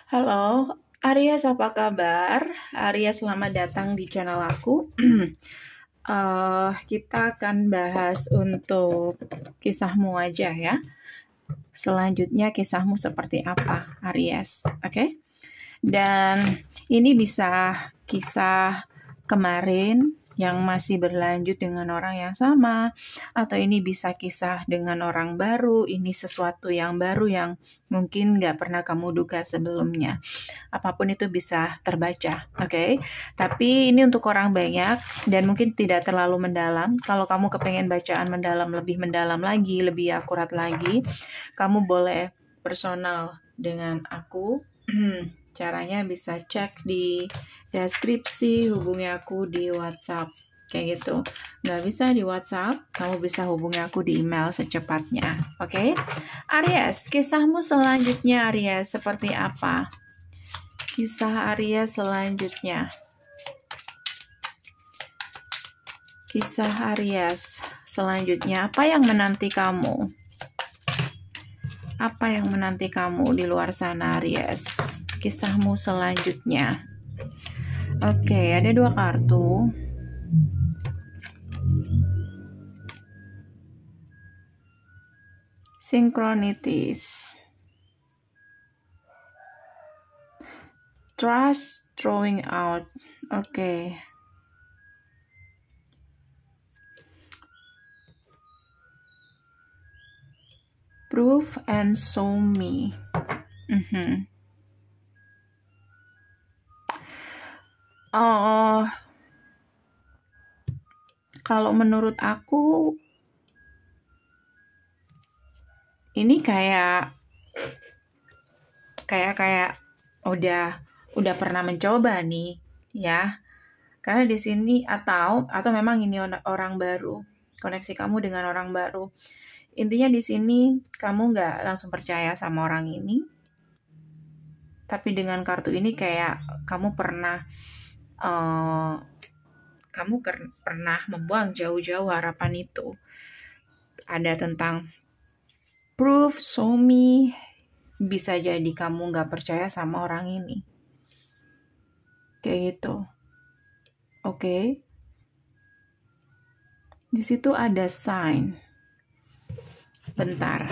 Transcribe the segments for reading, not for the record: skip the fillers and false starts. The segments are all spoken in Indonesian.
Halo, Aries apa kabar? Aries, selamat datang di channel aku. Kita akan bahas untuk kisahmu aja ya. Selanjutnya kisahmu seperti apa, Aries? Oke? Dan ini bisa kisah kemarin yang masih berlanjut dengan orang yang sama, atau ini bisa kisah dengan orang baru, ini sesuatu yang baru yang mungkin nggak pernah kamu duga sebelumnya. Apapun itu bisa terbaca, oke? Tapi ini untuk orang banyak dan mungkin tidak terlalu mendalam. Kalau kamu kepengen bacaan mendalam, lebih mendalam lagi, lebih akurat lagi, kamu boleh personal dengan aku. Caranya bisa cek di deskripsi, hubungi aku di WhatsApp. Kayak gitu. Nggak bisa di WhatsApp, kamu bisa hubungi aku di email secepatnya. Oke? Aries, kisahmu selanjutnya Aries seperti apa? Kisah Aries selanjutnya. Kisah Aries selanjutnya. Apa yang menanti kamu? Apa yang menanti kamu di luar sana, Aries? Kisahmu selanjutnya. Oke, ada 2 kartu. Synchronities. Trust throwing out. Oke. Prove and show me. Kalau menurut aku ini kayak udah pernah mencoba nih ya. Karena di sini atau memang ini orang baru. Koneksi kamu dengan orang baru. Intinya di sini kamu nggak langsung percaya sama orang ini. Tapi dengan kartu ini kayak kamu pernah membuang jauh-jauh harapan itu. Ada tentang proof, show me. Bisa jadi kamu nggak percaya sama orang ini. Kayak gitu. Oke. Di situ ada sign. Bentar.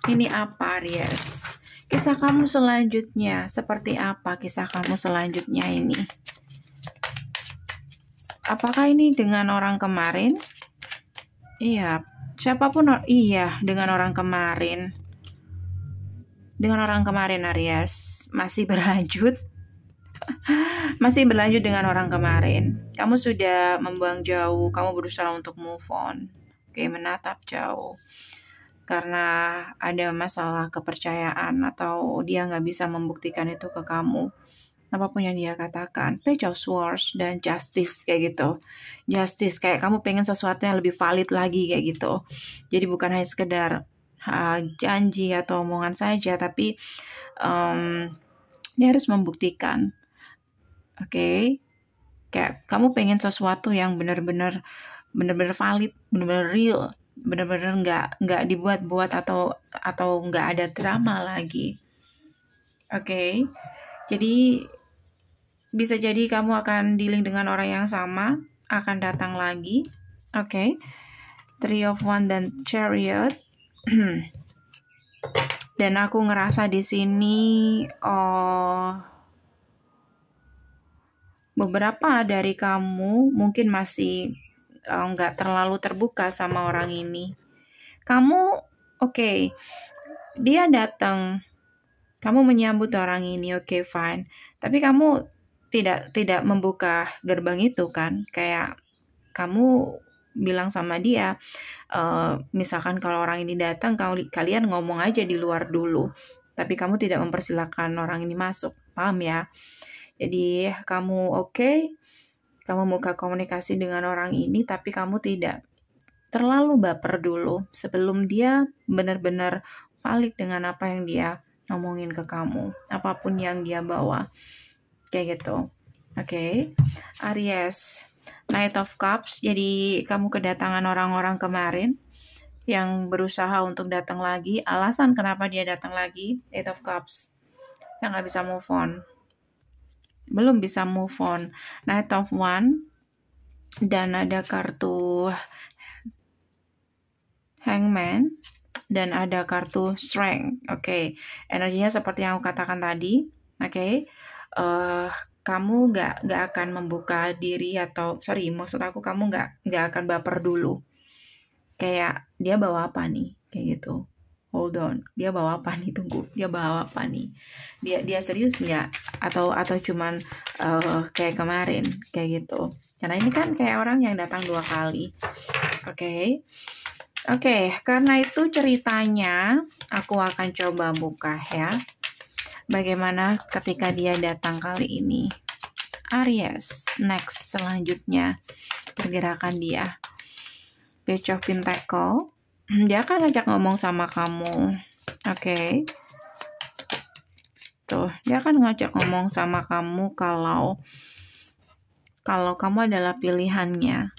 Ini apa, Aries? Kisah kamu selanjutnya seperti apa? Kisah kamu selanjutnya ini? Apakah ini dengan orang kemarin? Iya, siapapun. Iya, dengan orang kemarin. Dengan orang kemarin, Aries. Masih berlanjut. Masih berlanjut dengan orang kemarin. Kamu sudah membuang jauh. Kamu berusaha untuk move on. Oke, menatap jauh. Karena ada masalah kepercayaan atau dia nggak bisa membuktikan itu ke kamu. Apapun yang dia katakan. Page of Swords dan Justice kayak gitu. Justice kayak kamu pengen sesuatu yang lebih valid lagi kayak gitu. Jadi bukan hanya sekedar janji atau omongan saja, tapi dia harus membuktikan. Oke. Kayak kamu pengen sesuatu yang benar-benar valid, benar-benar real, benar-benar nggak dibuat-buat atau nggak ada drama lagi. Oke. Jadi bisa jadi kamu akan dealing dengan orang yang sama, akan datang lagi. Oke. Three of Wands dan Chariot. Dan aku ngerasa di sini beberapa dari kamu mungkin masih nggak terlalu terbuka sama orang ini. Kamu oke, dia datang, kamu menyambut orang ini, oke, fine. Tapi kamu tidak membuka gerbang itu kan? Kayak kamu bilang sama dia, misalkan kalau orang ini datang, kalian ngomong aja di luar dulu. Tapi kamu tidak mempersilahkan orang ini masuk, paham ya? Jadi kamu kamu buka komunikasi dengan orang ini, tapi kamu tidak terlalu baper dulu sebelum dia benar-benar valid dengan apa yang dia ngomongin ke kamu, apapun yang dia bawa, kayak gitu. Oke. Aries, Knight of Cups. Jadi kamu kedatangan orang-orang kemarin yang berusaha untuk datang lagi. Alasan kenapa dia datang lagi, Eight of Cups. yang nggak bisa move on, belum bisa move on. Knight of Wands, dan ada kartu Hangman, dan ada kartu Strength. Oke. Energinya seperti yang aku katakan tadi. Oke. Kamu nggak akan membuka diri, atau maksud aku kamu nggak akan baper dulu. Kayak dia bawa apa nih, kayak gitu. Hold on, dia bawa apa nih? Tunggu, dia bawa apa nih? Dia serius nggak? Atau cuman kayak kemarin, kayak gitu. Karena ini kan kayak orang yang datang 2 kali. Oke, karena itu ceritanya aku akan coba buka ya. Bagaimana ketika dia datang kali ini? Aries, next, selanjutnya pergerakan dia. Page of Pentacle, dia akan ngajak ngomong sama kamu. Oke. Tuh, dia akan ngajak ngomong sama kamu kalau kamu adalah pilihannya.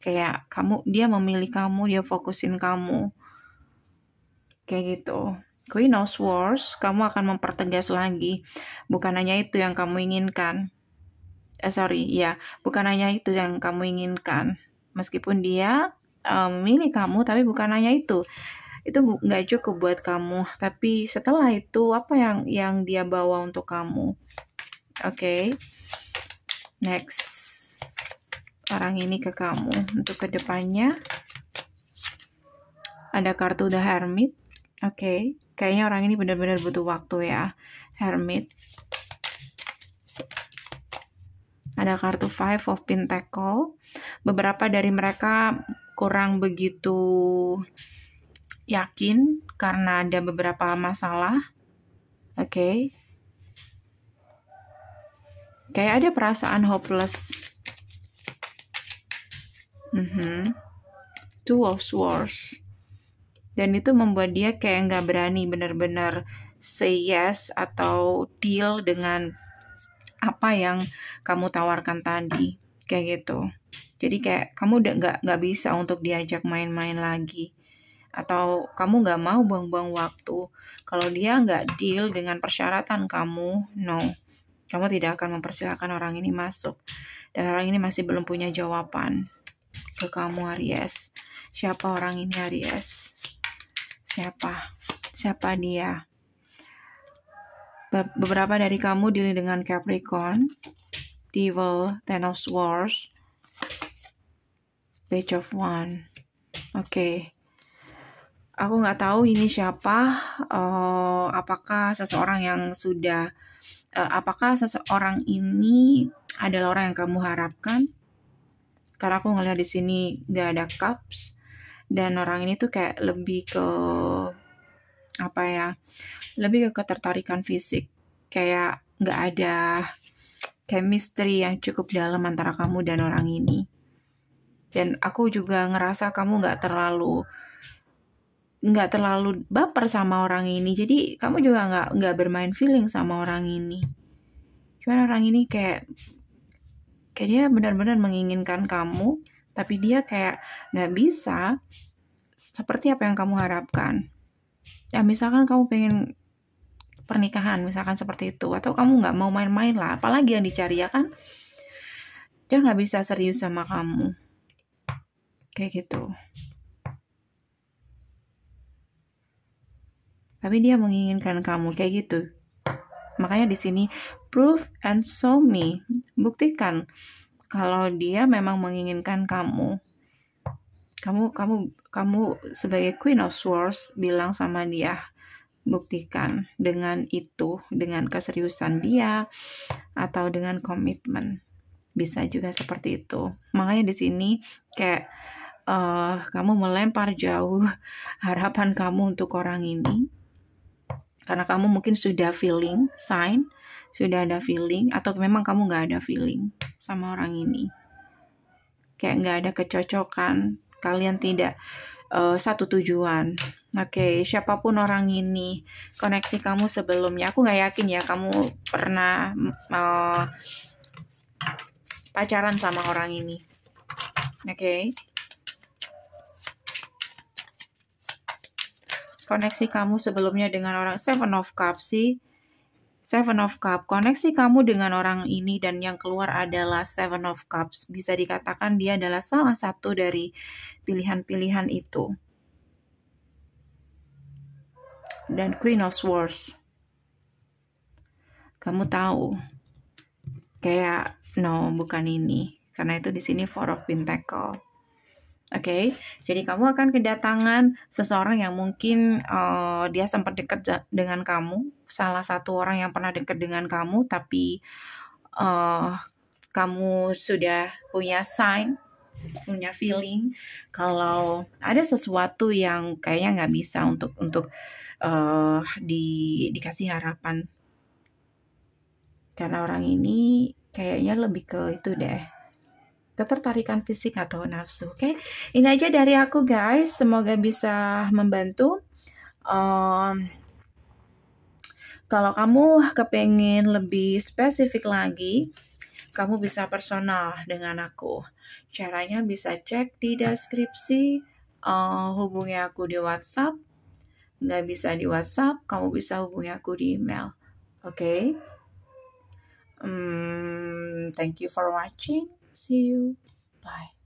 Kayak dia memilih kamu, dia fokusin kamu. Kayak gitu. Queen of Swords, kamu akan mempertegas lagi. Bukan hanya itu yang kamu inginkan. Bukan hanya itu yang kamu inginkan. Meskipun dia memilih kamu, tapi bukan hanya itu. Itu nggak cukup buat kamu. Tapi setelah itu, apa yang dia bawa untuk kamu? Oke. Next. Orang ini ke kamu. Untuk kedepannya, ada kartu The Hermit. Oke. Kayaknya orang ini benar-benar butuh waktu ya. Hermit. Ada kartu Five of Pentacle. Beberapa dari mereka kurang begitu yakin karena ada beberapa masalah. Oke. Kayak ada perasaan hopeless. Two of Swords. Dan itu membuat dia kayak nggak berani benar-benar say yes atau deal dengan apa yang kamu tawarkan tadi, kayak gitu. Jadi kayak kamu udah nggak bisa untuk diajak main-main lagi, atau kamu nggak mau buang-buang waktu. Kalau dia nggak deal dengan persyaratan kamu, no, kamu tidak akan mempersilahkan orang ini masuk. Dan orang ini masih belum punya jawaban ke kamu, Aries. Siapa orang ini, Aries? Siapa dia? Beberapa dari kamu dealing dengan Capricorn, Devil, Ten of Swords, Page of Wands. Oke. Aku nggak tahu ini siapa. Apakah seseorang yang sudah, apakah seseorang ini adalah orang yang kamu harapkan? Karena aku ngeliat di sini nggak ada cups, dan orang ini tuh kayak lebih ke lebih ke ketertarikan fisik. Kayak nggak ada chemistry yang cukup dalam antara kamu dan orang ini. Dan aku juga ngerasa kamu nggak terlalu baper sama orang ini. Jadi kamu juga nggak bermain feeling sama orang ini. Cuman orang ini kayak dia benar-benar menginginkan kamu, tapi dia kayak nggak bisa seperti apa yang kamu harapkan. Ya misalkan kamu pengen pernikahan, misalkan seperti itu, atau kamu nggak mau main-main lah, apalagi yang dicari ya kan, dia nggak bisa serius sama kamu, kayak gitu. Tapi dia menginginkan kamu, kayak gitu. Makanya di sini prove and show me, buktikan kalau dia memang menginginkan kamu. Kamu sebagai Queen of Swords bilang sama dia, buktikan dengan itu, dengan keseriusan dia atau dengan komitmen. Bisa juga seperti itu. Makanya di sini kayak kamu melempar jauh harapan kamu untuk orang ini. Karena kamu mungkin sudah feeling, sudah ada feeling, atau memang kamu nggak ada feeling sama orang ini. Kayak nggak ada kecocokan, kalian tidak satu tujuan. Oke, siapapun orang ini, koneksi kamu sebelumnya, aku nggak yakin ya kamu pernah pacaran sama orang ini. Oke. Koneksi kamu sebelumnya dengan orang Seven of Cups sih, Seven of Cups. Koneksi kamu dengan orang ini dan yang keluar adalah Seven of Cups. Bisa dikatakan dia adalah salah satu dari pilihan-pilihan itu. Dan Queen of Swords. Kamu tahu. Kayak, no, bukan ini. Karena itu di sini Four of Pentacle. Oke, jadi kamu akan kedatangan seseorang yang mungkin dia sempat dekat dengan kamu, salah satu orang yang pernah dekat dengan kamu, tapi kamu sudah punya sign, punya feeling kalau ada sesuatu yang kayaknya nggak bisa untuk dikasih harapan, karena orang ini kayaknya lebih ke itu deh. Ketertarikan fisik atau nafsu. Oke, ini aja dari aku guys, semoga bisa membantu. Kalau kamu kepengen lebih spesifik lagi, kamu bisa personal dengan aku. Caranya bisa cek di deskripsi, hubungi aku di WhatsApp. Nggak bisa di WhatsApp, kamu bisa hubungi aku di email. Oke? Thank you for watching. See you. Bye.